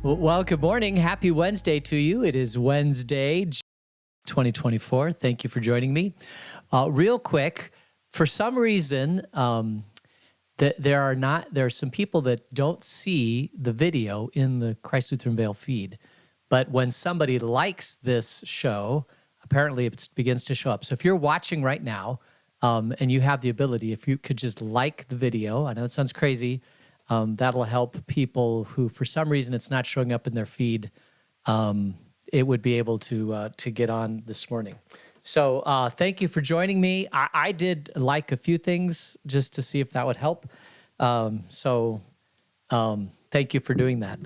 Well, good morning. Happy Wednesday to you. It is Wednesday, 2024. Thank you for joining me. Real quick, for some reason, there are some people that don't see the video in the Christ Lutheran Vale feed. But when somebody likes this show, apparently it begins to show up. So if you're watching right now and you have the ability, if you could just like the video, I know it sounds crazy, that'll help people who, for some reason, it's not showing up in their feed. It would be able to get on this morning. So thank you for joining me. I did like a few things just to see if that would help. So thank you for doing that.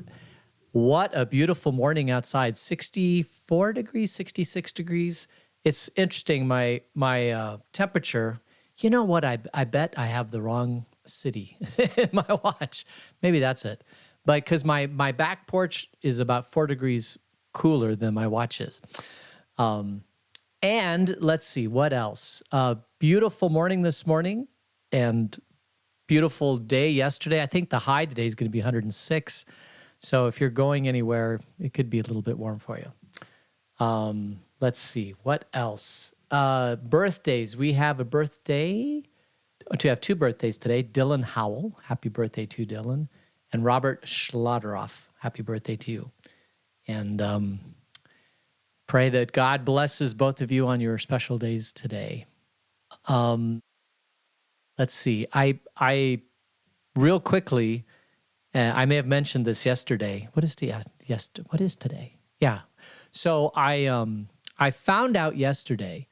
What a beautiful morning outside, 64 degrees, 66 degrees. It's interesting, my temperature, you know what, I bet I have the wrong city in my watch. Maybe that's it. But because my back porch is about 4 degrees cooler than my watch is. And let's see, what else? Beautiful morning this morning and beautiful day yesterday. I think the high today is going to be 106. So if you're going anywhere, it could be a little bit warm for you. Let's see, what else? Birthdays. We have a birthday. We have two birthdays today. Dylan Howell, happy birthday to Dylan. And Robert Schladeroff, happy birthday to you. And pray that God blesses both of you on your special days today. Let's see. I real quickly, I may have mentioned this yesterday. What is today? Yeah. So I found out yesterday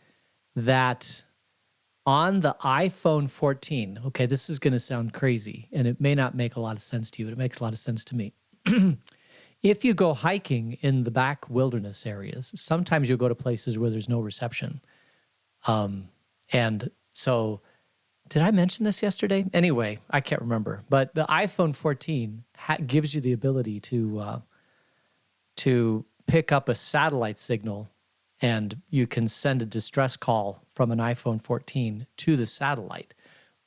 that on the iPhone 14, okay, this is going to sound crazy, and it may not make a lot of sense to you, but it makes a lot of sense to me. If you go hiking in the back wilderness areas, sometimes you'll go to places where there's no reception. And so, did I mention this yesterday? Anyway, I can't remember. But the iPhone 14 gives you the ability to pick up a satellite signal, and you can send a distress call from an iPhone 14 to the satellite,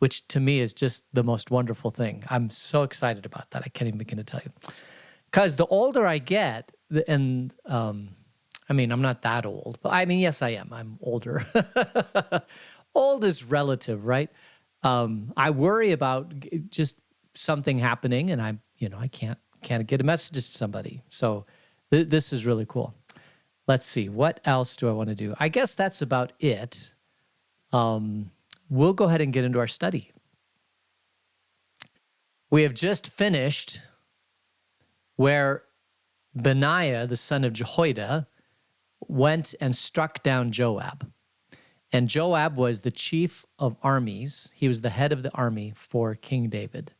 which to me is just the most wonderful thing. I'm so excited about that. I can't even begin to tell you. Because the older I get, and I mean, I'm not that old, but I mean, yes, I am. I'm older. Old is relative, right? I worry about just something happening, and I can't get a message to somebody. So this is really cool. Let's see, what else do I want to do? I guess that's about it. We'll go ahead and get into our study. We have just finished where Benaiah, the son of Jehoiada, went and struck down Joab. And Joab was the chief of armies. He was the head of the army for King David.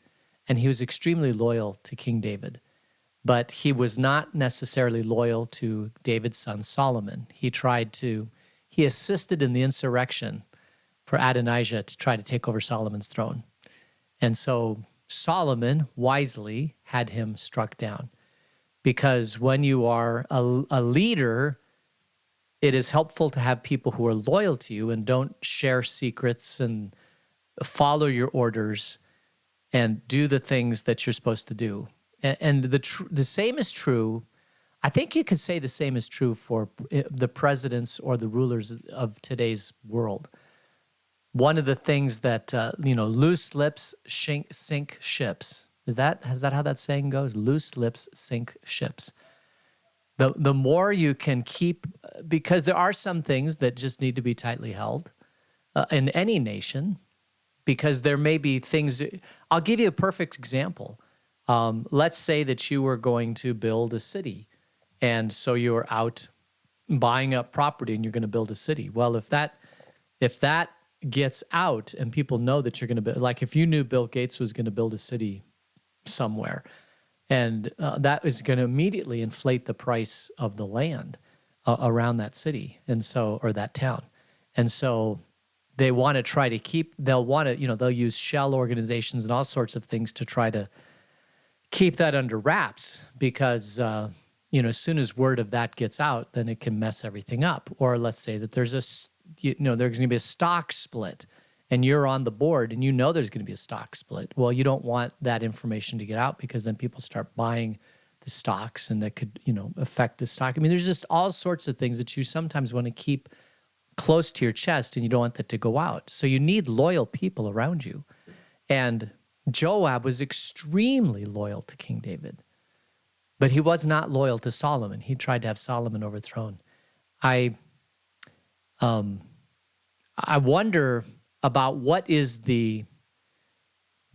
And he was extremely loyal to King David. But he was not necessarily loyal to David's son Solomon. He assisted in the insurrection for Adonijah to try to take over Solomon's throne. And so Solomon wisely had him struck down. Because when you are a leader, it is helpful to have people who are loyal to you and don't share secrets and follow your orders and do the things that you're supposed to do. And the same is true. I think you could say the same is true for the presidents or the rulers of today's world. One of the things that, loose lips sink ships. Is that how that saying goes? Loose lips sink ships. The more you can keep, because there are some things that just need to be tightly held in any nation, because there may be things. I'll give you a perfect example. Let's say that you were going to build a city, and so you were out buying up property and you're going to build a city. Well, if that gets out and people know that you're going to build, like if you knew Bill Gates was going to build a city somewhere, and that is going to immediately inflate the price of the land around that city, or that town. And so they want to try to they'll use shell organizations and all sorts of things to try to keep that under wraps, because as soon as word of that gets out, then it can mess everything up. Or let's say that there's there's going to be a stock split, and you're on the board, and there's going to be a stock split. Well, you don't want that information to get out, because then people start buying the the stocks and that could, affect the stock. I mean, there's just all sorts of things that you sometimes want to keep close to your chest and you don't want that to go out. So you need loyal people around you. And Joab was extremely loyal to King David, but he was not loyal to Solomon. He tried to have Solomon overthrown. I wonder about what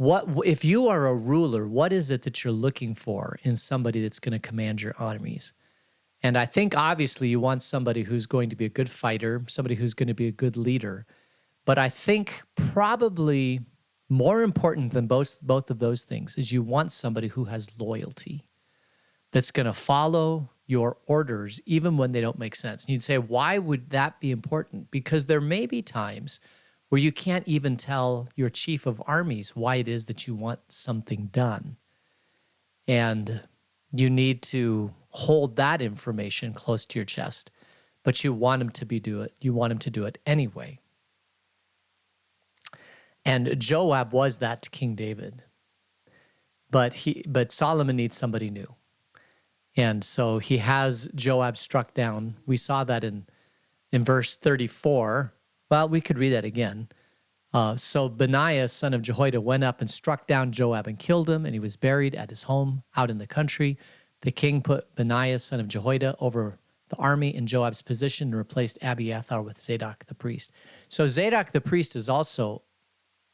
if you are a ruler, what is it that you're looking for in somebody that's going to command your armies? And I think obviously you want somebody who's going to be a good fighter, somebody who's going to be a good leader. But I think probably more important than both of those things is you want somebody who has loyalty, that's going to follow your orders even when they don't make sense. And you'd say, why would that be important? Because there may be times where you can't even tell your chief of armies why it is that you want something done. And you need to hold that information close to your chest, but you want him to do it. You want him to do it anyway. And Joab was that to King David. But Solomon needs somebody new. And so he has Joab struck down. We saw that in verse 34. Well, we could read that again. So Benaiah, son of Jehoiada, went up and struck down Joab and killed him, and he was buried at his home out in the country. The king put Benaiah, son of Jehoiada, over the army in Joab's position and replaced Abiathar with Zadok the priest. So Zadok the priest is also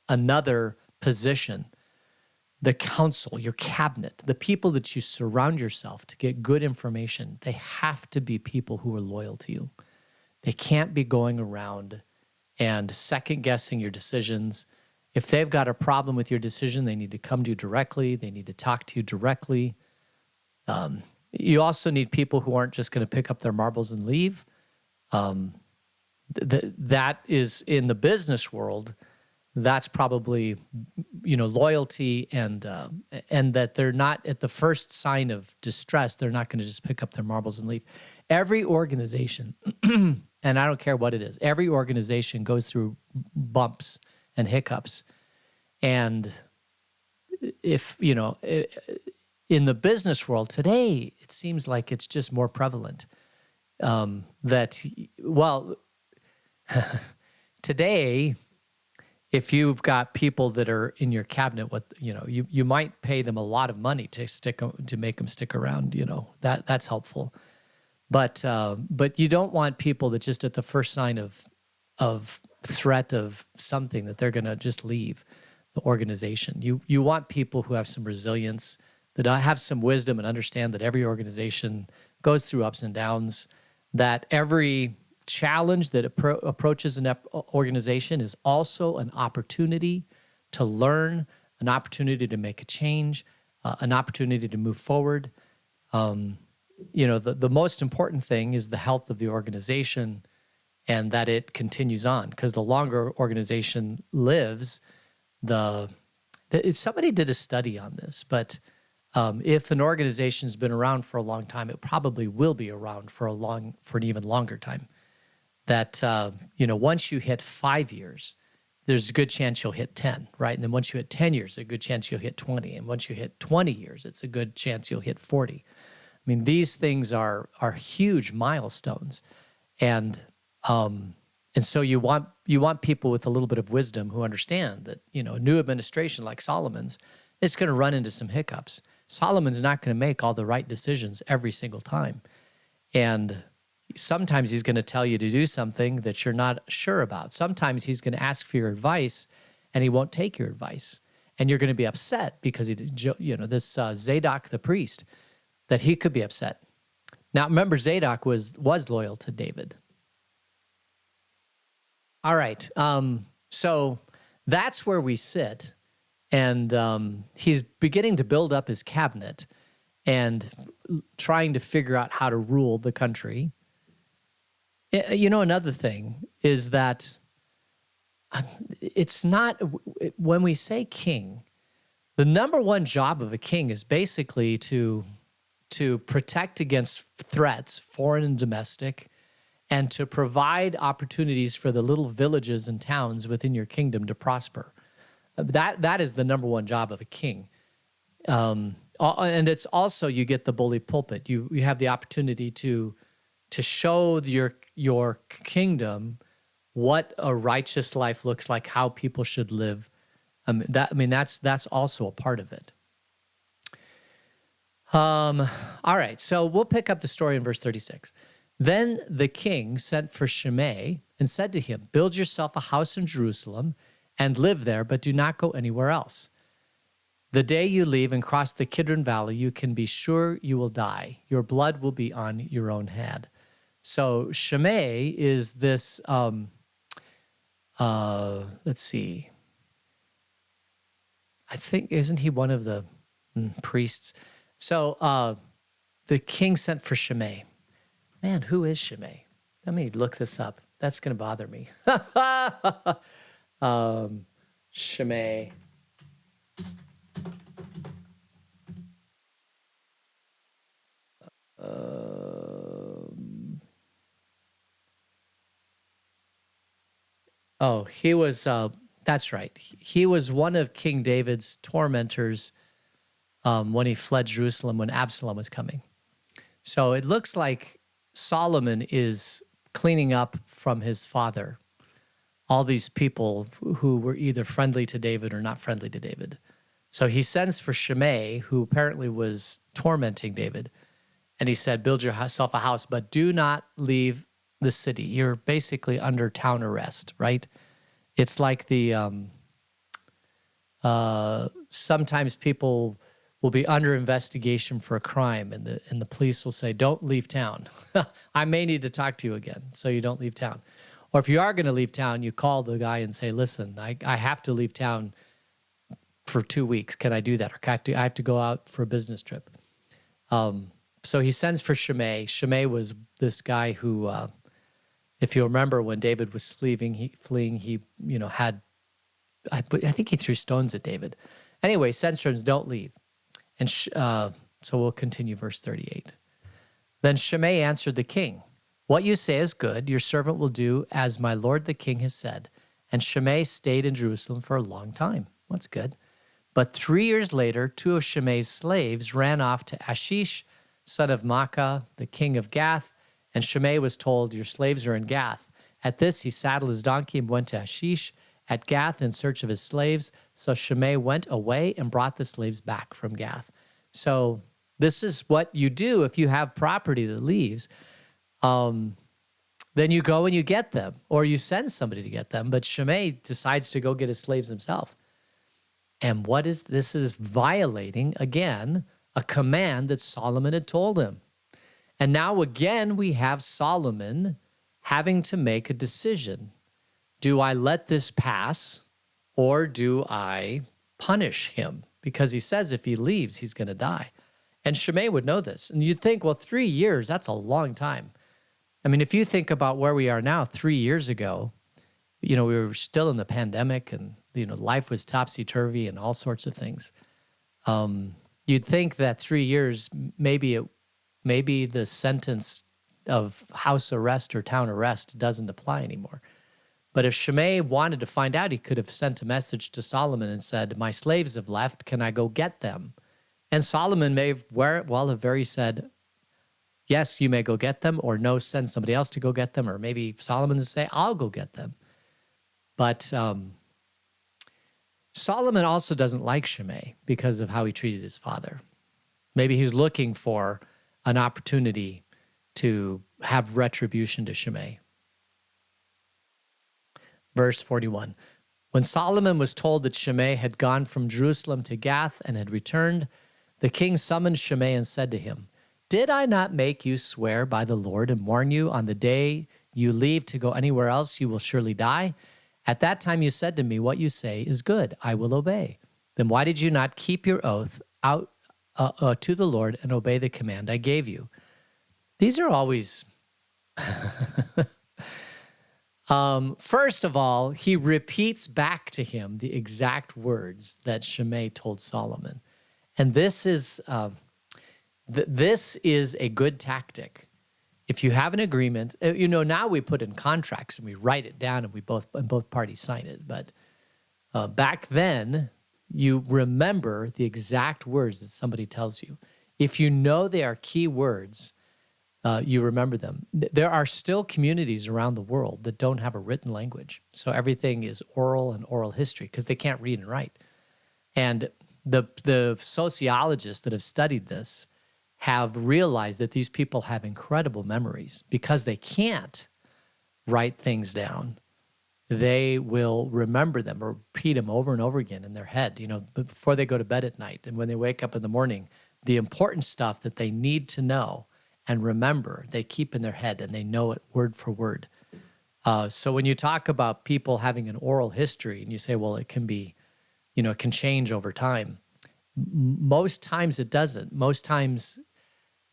another position. The council, your cabinet, the people that you surround yourself to get good information, they have to be people who are loyal to you. They can't be going around and second-guessing your decisions. If they've got a problem with your decision, they need to come to you directly. They need to talk to you directly. You also need people who aren't just going to pick up their marbles and leave. That is, in the business world, that's probably, loyalty and that they're not at the first sign of distress, they're not going to just pick up their marbles and leave. Every organization, and I don't care what it is, every organization goes through bumps and hiccups. And if, in the business world today, it seems like it's just more prevalent today, if you've got people that are in your cabinet, you might pay them a lot of money to make them stick around. That's helpful, but you don't want people that just at the first sign of threat of something that they're going to just leave the organization. You want people who have some resilience, that have some wisdom and understand that every organization goes through ups and downs, that every challenge that approaches an organization is also an opportunity to learn, an opportunity to make a change, an opportunity to move forward. The most important thing is the health of the organization and that it continues on, because the longer organization lives, somebody did a study on this, but if an organization's been around for a long time, it probably will be around for an even longer time. That, once you hit 5 years, there's a good chance you'll hit 10, right? And then once you hit 10 years, there's a good chance you'll hit 20. And once you hit 20 years, it's a good chance you'll hit 40. I mean, these things are huge milestones. And so you want people with a little bit of wisdom who understand that, a new administration like Solomon's is going to run into some hiccups. Solomon's not going to make all the right decisions every single time. And sometimes he's going to tell you to do something that you're not sure about. Sometimes he's going to ask for your advice, and he won't take your advice. And you're going to be upset because this Zadok the priest, that he could be upset. Now, remember, Zadok was loyal to David. All right, so that's where we sit. And he's beginning to build up his cabinet and trying to figure out how to rule the country. Another thing is that it's not, when we say king, the number one job of a king is basically to protect against threats, foreign and domestic, and to provide opportunities for the little villages and towns within your kingdom to prosper. That is the number one job of a king. And it's also, you get the bully pulpit. You have the opportunity to show your kingdom what a righteous life looks like, how people should live. That's also a part of it. All right, so we'll pick up the story in verse 36. Then the king sent for Shimei and said to him, "Build yourself a house in Jerusalem and live there, but do not go anywhere else. The day you leave and cross the Kidron Valley, you can be sure you will die. Your blood will be on your own head." So Shimei is this, let's see. I think, isn't he one of the priests? So the king sent for Shimei. Man, who is Shimei? Let me look this up. That's going to bother me. Shimei. He was, that's right. He was one of King David's tormentors when he fled Jerusalem when Absalom was coming. So it looks like Solomon is cleaning up from his father all these people who were either friendly to David or not friendly to David. So he sends for Shimei, who apparently was tormenting David, and he said, "Build yourself a house, but do not leave the city." You're basically under town arrest, right? It's like the sometimes people will be under investigation for a crime, and the police will say, "Don't leave town. I may need to talk to you again," so you don't leave town. Or if you are going to leave town, you call the guy and say, "Listen, I have to leave town for 2 weeks. Can I do that? Or I have to go out for a business trip." So he sends for Shimei. Shimei was this guy who, if you remember, when David was fleeing, he had, I think he threw stones at David. Anyway, sends for him, "Don't leave." And so we'll continue verse 38. Then Shimei answered the king, "What you say is good. Your servant will do as my lord the king has said." And Shimei stayed in Jerusalem for a long time. That's good. But 3 years later, 2 of Shimei's slaves ran off to Ashish, son of Maacah, the king of Gath, and Shimei was told, "Your slaves are in Gath." At this, he saddled his donkey and went to Ashish at Gath in search of his slaves. So Shimei went away and brought the slaves back from Gath. So this is what you do if you have property that leaves. Then you go and you get them, or you send somebody to get them. But Shimei decides to go get his slaves himself. And this is violating, again, a command that Solomon had told him. And now again, we have Solomon having to make a decision. Do I let this pass, or do I punish him? Because he says if he leaves, he's going to die. And Shimei would know this. And you'd think, well, 3 years, that's a long time. I mean, if you think about where we are now, 3 years ago, we were still in the pandemic, and life was topsy-turvy and all sorts of things. You'd think that 3 years, maybe the sentence of house arrest or town arrest doesn't apply anymore. But if Shimei wanted to find out, he could have sent a message to Solomon and said, "My slaves have left. Can I go get them?" And Solomon may have very said, "Yes, you may go get them," or "No, send somebody else to go get them," or maybe Solomon would say, "I'll go get them." But Solomon also doesn't like Shimei because of how he treated his father. Maybe he's looking for an opportunity to have retribution to Shimei. Verse 41. When Solomon was told that Shimei had gone from Jerusalem to Gath and had returned, the king summoned Shimei and said to him, "Did I not make you swear by the Lord and warn you on the day you leave to go anywhere else, you will surely die? At that time you said to me, 'What you say is good. I will obey.' Then why did you not keep your oath out to the Lord and obey the command I gave you?" These are always... First of all, he repeats back to him the exact words that Shimei told Solomon. And this is a good tactic. If you have an agreement, now we put in contracts and we write it down and both parties sign it. But back then, You remember the exact words that somebody tells you. If you know they are key words, you remember them. There are still communities around the world that don't have a written language. So everything is oral and oral history because they can't read and write. And the sociologists that have studied this have realized that these people have incredible memories because they can't write things down. They will remember them or repeat them over and over again in their head, before they go to bed at night. And when they wake up in the morning, the important stuff that they need to know and remember, they keep in their head and they know it word for word. So when you talk about people having an oral history and you say, well, it can be, it can change over time. Most times it doesn't. Most times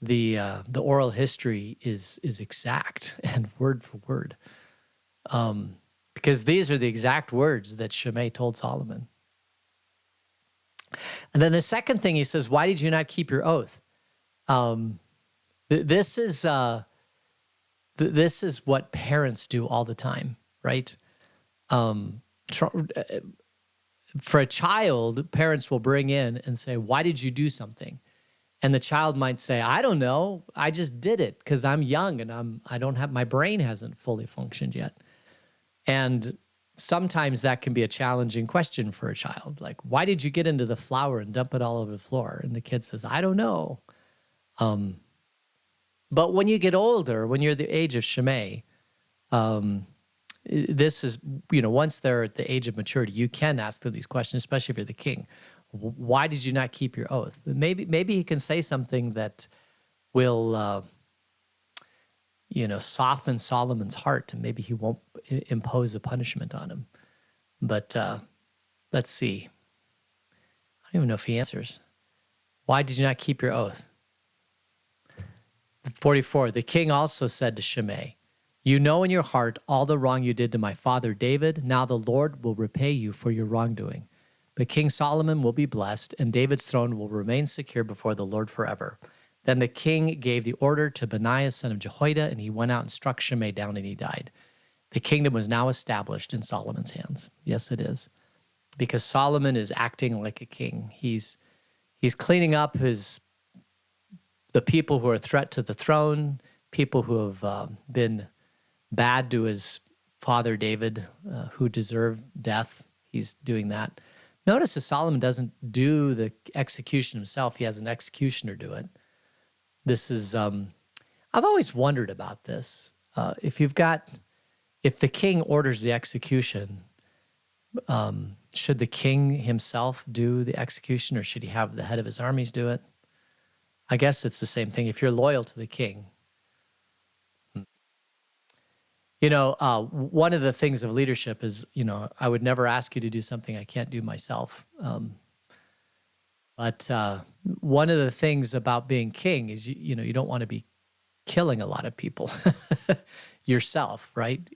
the oral history is exact and word for word. Because these are the exact words that Shimei told Solomon. And then the second thing he says, why did you not keep your oath? This is what parents do all the time, right? For a child, parents will bring in and say, why did you do something? And the child might say, I don't know. I just did it because I'm young and my brain hasn't fully functioned yet. And sometimes that can be a challenging question for a child. Like, why did you get into the flour and dump it all over the floor? And the kid says, I don't know. But when you get older, when you're the age of Shimei, this is, once they're at the age of maturity, you can ask them these questions, especially if you're the king. Why did you not keep your oath? Maybe he can say something that will, soften Solomon's heart, and maybe he won't impose a punishment on him. But let's see. I don't even know if he answers. Why did you not keep your oath? 44, the king also said to Shimei, you know in your heart all the wrong you did to my father David. Now the Lord will repay you for your wrongdoing. But King Solomon will be blessed, and David's throne will remain secure before the Lord forever. Then the king gave the order to Benaiah, son of Jehoiada, and he went out and struck Shimei down, and he died. The kingdom was now established in Solomon's hands. Yes, it is. Because Solomon is acting like a king. He's cleaning up the people who are a threat to the throne, people who have been bad to his father David, who deserve death. He's doing that. Notice that Solomon doesn't do the execution himself. He has an executioner do it. This is, I've always wondered about this. If the king orders the execution, should the king himself do the execution, or should he have the head of his armies do it? I guess it's the same thing. If you're loyal to the king. One of the things of leadership is, I would never ask you to do something I can't do myself. But one of the things about being king is, you don't want to be killing a lot of people yourself, right?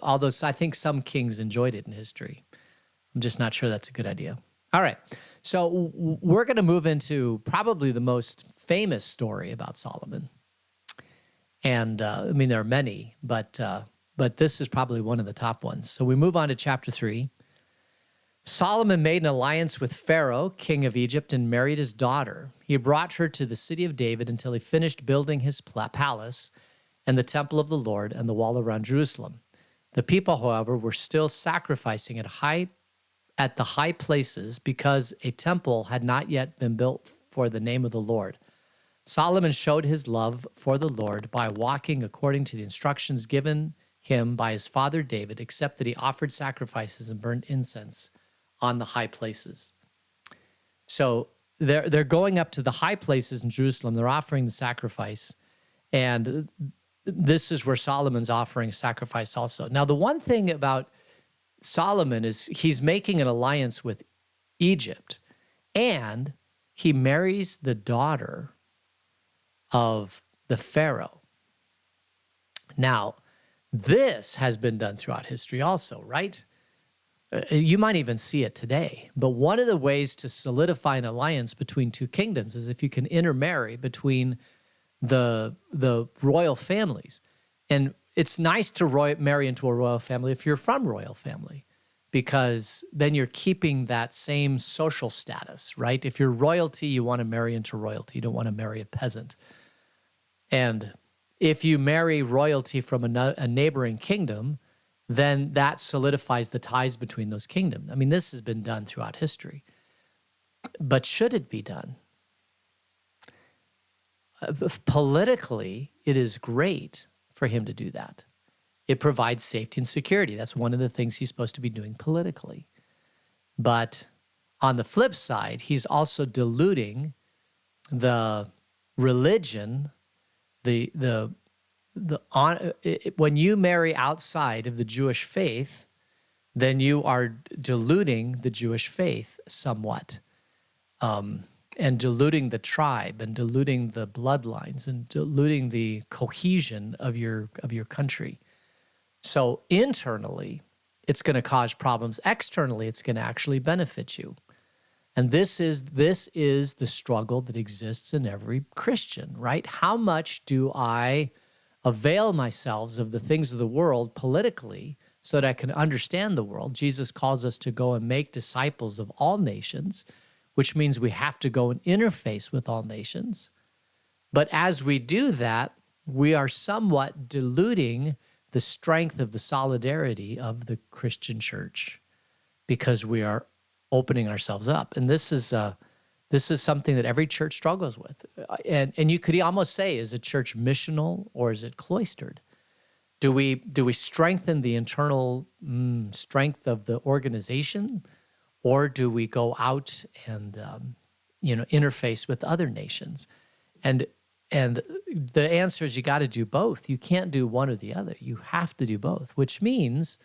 Although I think some kings enjoyed it in history. I'm just not sure that's a good idea. All right. So we're going to move into probably the most famous story about Solomon. And there are many, but this is probably one of the top ones. So we move on to chapter 3. Solomon made an alliance with Pharaoh, king of Egypt, and married his daughter. He brought her to the city of David until he finished building his palace and the temple of the Lord and the wall around Jerusalem. The people, however, were still sacrificing at the high places because a temple had not yet been built for the name of the Lord. Solomon showed his love for the Lord by walking according to the instructions given him by his father David, except that he offered sacrifices and burned incense on the high places. So they're going up to the high places in Jerusalem. They're offering the sacrifice, and this is where Solomon's offering sacrifice also. Now, the one thing about Solomon is he's making an alliance with Egypt, and he marries the daughter of the Pharaoh. Now, this has been done throughout history also, right? You might even see it today. But one of the ways to solidify an alliance between two kingdoms is if you can intermarry between the royal families. And it's nice to marry into a royal family if you're from royal family, because then you're keeping that same social status, right? If you're royalty, you want to marry into royalty. You don't want to marry a peasant. And if you marry royalty from a neighboring kingdom, then that solidifies the ties between those kingdoms. I mean, this has been done throughout history. But should it be done? Politically, it is great for him to do that. It provides safety and security. That's one of the things he's supposed to be doing politically. But on the flip side, he's also diluting the religion, when you marry outside of the Jewish faith, then you are diluting the Jewish faith somewhat, and diluting the tribe, and diluting the bloodlines, and diluting the cohesion of your country. So internally, it's going to cause problems. Externally, it's going to actually benefit you. And this is the struggle that exists in every Christian, right? How much do I avail myself of the things of the world politically so that I can understand the world? Jesus calls us to go and make disciples of all nations, which means we have to go and interface with all nations. But as we do that, we are somewhat diluting the strength of the solidarity of the Christian church because we are opening ourselves up. And this is something that every church struggles with. And you could almost say, is a church missional or is it cloistered? Do we strengthen the internal strength of the organization, or do we go out and interface with other nations? And the answer is you got to do both. You can't do one or the other. You have to do both, which means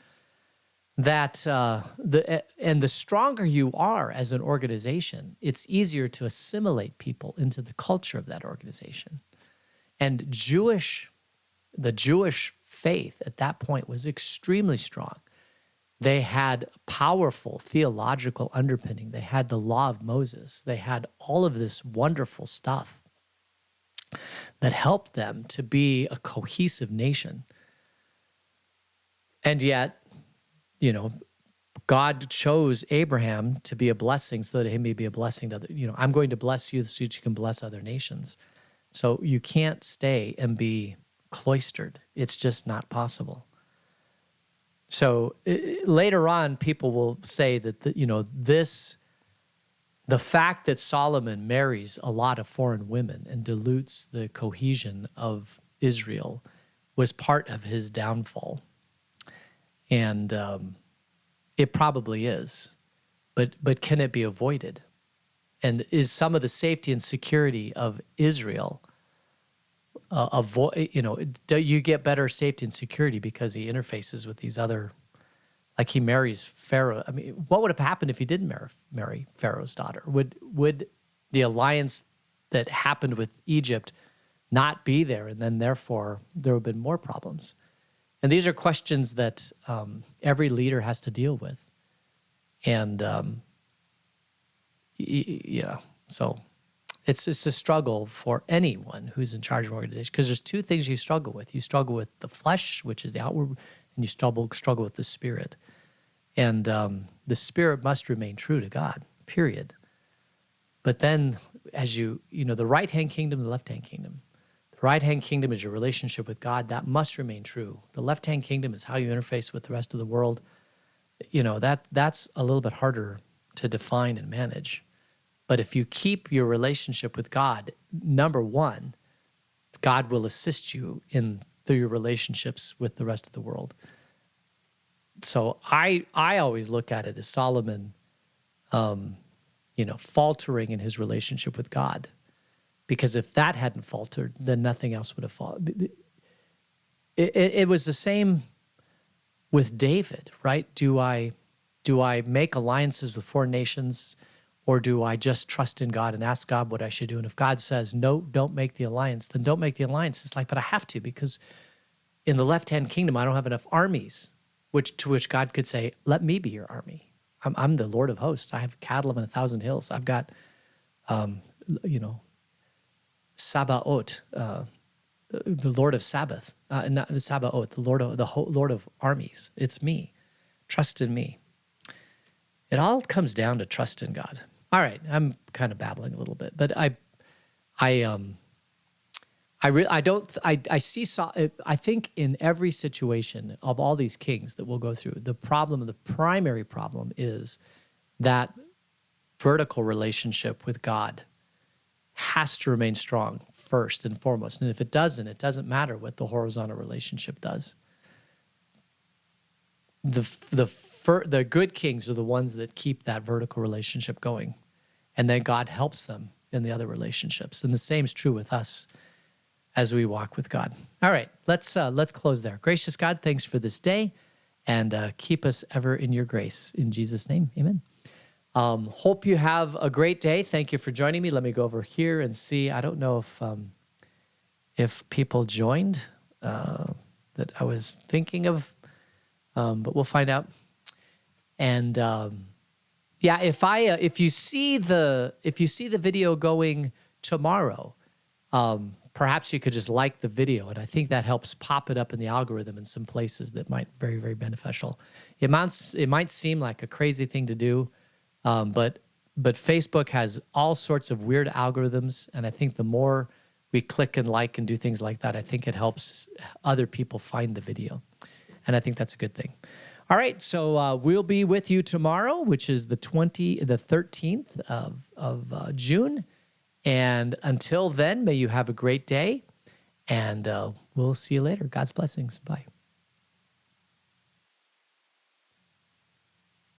that the stronger you are as an organization, it's easier to assimilate people into the culture of that organization. And the Jewish faith at that point was extremely strong. They had powerful theological underpinning. They had the law of Moses. They had all of this wonderful stuff that helped them to be a cohesive nation. And yet, God chose Abraham to be a blessing so that he may be a blessing to other. I'm going to bless you so that you can bless other nations. So you can't stay and be cloistered. It's just not possible. So later on, people will say that the fact that Solomon marries a lot of foreign women and dilutes the cohesion of Israel was part of his downfall. And it probably is, but can it be avoided? And is some of the safety and security of Israel do you get better safety and security because he interfaces with these other, like he marries Pharaoh? I mean, what would have happened if he didn't marry Pharaoh's daughter? Would the alliance that happened with Egypt not be there, and then therefore there would have been more problems? And these are questions that every leader has to deal with. And so it's a struggle for anyone who's in charge of an organization, because there's two things you struggle with. You struggle with the flesh, which is the outward, and you struggle with the spirit. And the spirit must remain true to God, period. But then as the right-hand kingdom, the left-hand kingdom. The right-hand kingdom is your relationship with God. That must remain true. The left-hand kingdom is how you interface with the rest of the world. That's a little bit harder to define and manage. But if you keep your relationship with God, number one, God will assist you through your relationships with the rest of the world. So I always look at it as Solomon, faltering in his relationship with God. Because if that hadn't faltered, then nothing else would have faltered. It was the same with David, right? Do I make alliances with foreign nations, or do I just trust in God and ask God what I should do? And if God says, no, don't make the alliance, then don't make the alliance. It's like, but I have to, because in the left-hand kingdom, I don't have enough armies, to which God could say, let me be your army. I'm the Lord of hosts. I have cattle on 1,000 hills. I've got, Sabaoth, the Lord of Sabbath, not Sabaoth, the Lord of armies. It's me. Trust in me. It all comes down to trust in God. All right, I'm kind of babbling a little bit, but I think in every situation of all these kings that we'll go through, the primary problem is that vertical relationship with God has to remain strong first and foremost. And if it doesn't matter what the horizontal relationship does. The good kings are the ones that keep that vertical relationship going. And then God helps them in the other relationships. And the same is true with us as we walk with God. All right, let's close there. Gracious God, thanks for this day, and keep us ever in your grace. In Jesus' name, amen. Hope you have a great day. Thank you for joining me. Let me go over here and see. I don't know if people joined that I was thinking of, but we'll find out. And yeah, if you see the video going tomorrow, perhaps you could just like the video, and I think that helps pop it up in the algorithm in some places that might be very, very beneficial. It might seem like a crazy thing to do, but Facebook has all sorts of weird algorithms, and I think the more we click and like and do things like that, I think it helps other people find the video, and I think that's a good thing. All right, so we'll be with you tomorrow, which is the 13th of June. And until then, may you have a great day, and we'll see you later. God's blessings. Bye.